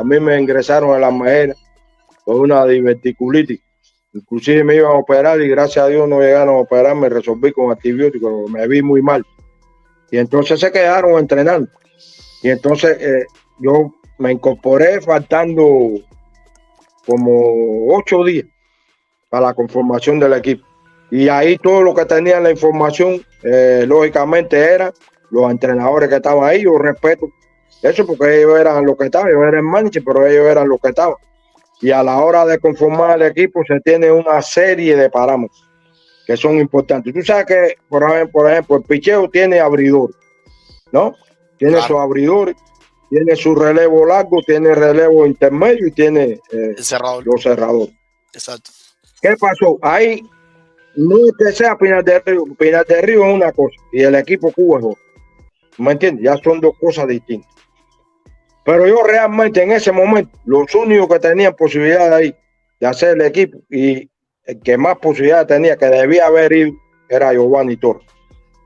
mí me ingresaron en la mejera con una diverticulitis. Inclusive me iban a operar y gracias a Dios no llegaron a operar, me resolví con antibióticos, me vi muy mal. Y entonces se quedaron entrenando. Y entonces yo me incorporé faltando como 8 días para la conformación del equipo. Y ahí todo lo que tenía la información, lógicamente, eran los entrenadores que estaban ahí. Yo respeto eso porque ellos eran los que estaban, yo era el manager, pero ellos eran los que estaban. Y a la hora de conformar el equipo se tiene una serie de parámetros que son importantes. Tú sabes que, por ejemplo, el picheo tiene abridores, ¿no? Tiene sus abridores, tiene su relevo largo, tiene relevo intermedio y tiene los cerradores. Exacto. ¿Qué pasó? Ahí no es que sea Pinar del Río. Pinar del Río es una cosa y el equipo Cuba es otra. ¿Me entiendes? Ya son dos cosas distintas. Pero yo realmente en ese momento, los únicos que tenían posibilidad de, ahí, de hacer el equipo y el que más posibilidad tenía, que debía haber ido, era Giovanni Torres.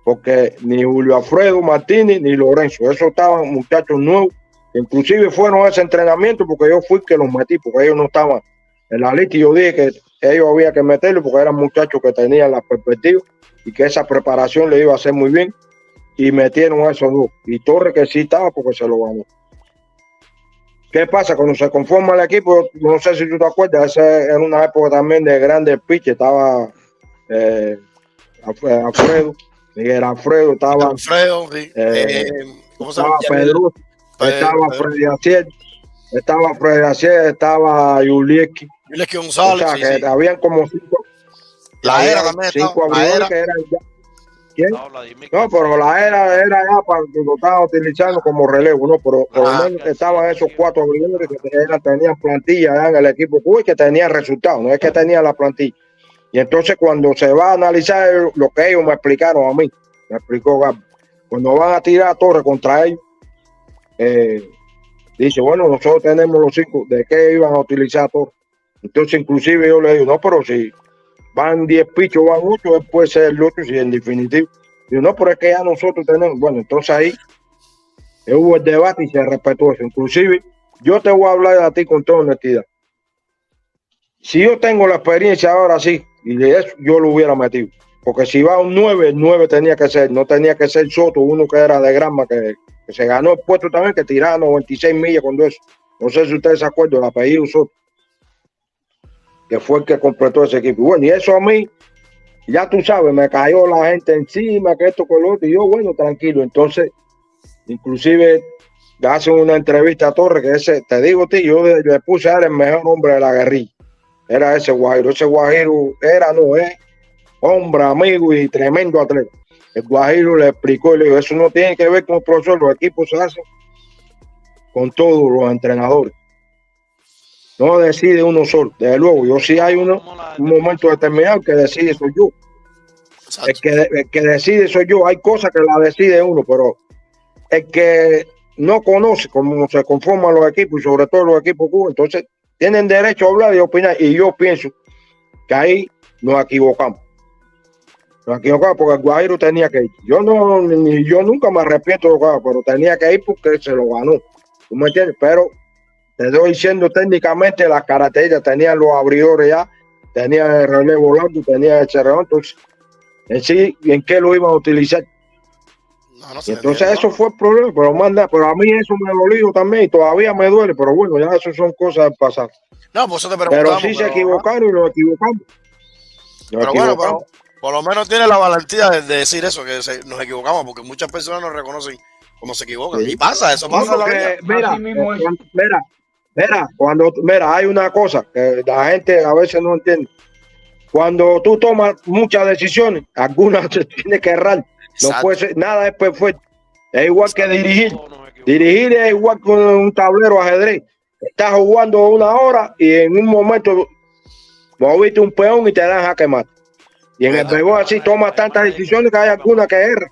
Porque ni Julio Alfredo Martínez ni Lorenzo, esos estaban muchachos nuevos, que inclusive fueron a ese entrenamiento porque yo fui que los metí, porque ellos no estaban en la lista y yo dije que ellos había que meterlos porque eran muchachos que tenían la perspectiva y que esa preparación le iba a hacer muy bien y metieron a esos dos. Y Torres que sí estaba porque se lo ganó. ¿Qué pasa? Cuando se conforma el equipo, no sé si tú te acuerdas, esa era una época también de grandes pitches, estaba Alfredo, Miguel Alfredo, estaba sí. ¿Cómo se llama? Pedro, estaba Freddy Acier, estaba Yulieski González. O sea, que habían como 5. La era también. 5 abridores que eran ya. ¿Quién? No, pero la era ya para que lo estaban utilizando como relevo, ¿no? Pero por lo menos estaban esos 4 abridores que tenían plantilla ya en el equipo Cuba y que tenían resultados, no es que tenían la plantilla. Y entonces cuando se va a analizar lo que ellos me explicaron a mí, me explicó Gaby, cuando van a tirar a Torres contra ellos, dice, bueno, nosotros tenemos los 5, ¿de qué iban a utilizar a Torres? Entonces inclusive yo le digo, no, pero si van 10 pichos, van 8, él puede ser el otro, si en definitivo. Digo, no, pero es que ya nosotros tenemos, bueno, entonces ahí hubo el debate y se respetó eso. Inclusive, yo te voy a hablar a ti con toda honestidad. Si yo tengo la experiencia ahora sí, y de eso yo lo hubiera metido. Porque si va un 9, el 9 tenía que ser, no tenía que ser Soto, uno que era de Granma, que se ganó el puesto también, que tiraba 96 millas con eso. No sé si ustedes se acuerdan, el apellido Soto, que fue el que completó ese equipo. Bueno, y eso a mí, ya tú sabes, me cayó la gente encima, que esto con lo otro, y yo, bueno, tranquilo. Entonces, inclusive, le hacen una entrevista a Torres, que ese, te digo, tío, yo le puse a él el mejor hombre de la guerrilla. Era ese Guajiro. Ese Guajiro no es hombre, amigo y tremendo atleta. El Guajiro le explicó y le dijo, eso no tiene que ver con el profesor, los equipos se hacen con todos los entrenadores. No decide uno solo. Desde luego, yo sí hay un momento determinado que decide soy yo. El que decide soy yo. Hay cosas que la decide uno, pero el que no conoce cómo se conforman los equipos y sobre todo los equipos Cuba, entonces tienen derecho a hablar y opinar. Y yo pienso que ahí nos equivocamos. Nos equivocamos porque el Guajiro tenía que ir. Yo nunca me arrepiento de lo que hago, pero tenía que ir porque se lo ganó. ¿Tú me entiendes? Pero te estoy diciendo técnicamente las características, tenían los abridores ya, tenían el relevo largo, tenían el cerrador, entonces en sí, ¿en qué lo iban a utilizar? No y entonces eso fue el problema, pero a mí eso me dolió también y todavía me duele, pero bueno, ya eso son cosas del pasado. No, pues eso te preguntamos. Pero sí se equivocaron y nos equivocamos. Bueno, por lo menos tiene la valentía de decir eso, que nos equivocamos, porque muchas personas nos reconocen cuando se equivocan. Sí. Y pasa, eso pasa. Mira, hay una cosa que la gente a veces no entiende. Cuando tú tomas muchas decisiones, algunas se tiene que errar. No puede ser, nada es perfecto. Es igual que dirigir. Dirigir es igual que un tablero ajedrez. Estás jugando 1 hora y en un momento moviste un peón y te dan jaque mate. Y en el béisbol así tomas tantas decisiones que hay algunas que erran.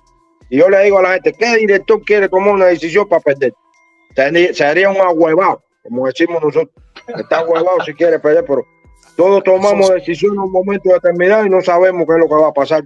Y yo le digo a la gente, ¿qué director quiere tomar una decisión para perder? Sería un ahuevado, como decimos nosotros. Está ahuevado si quiere perder, pero todos tomamos decisiones en un momento determinado y no sabemos qué es lo que va a pasar.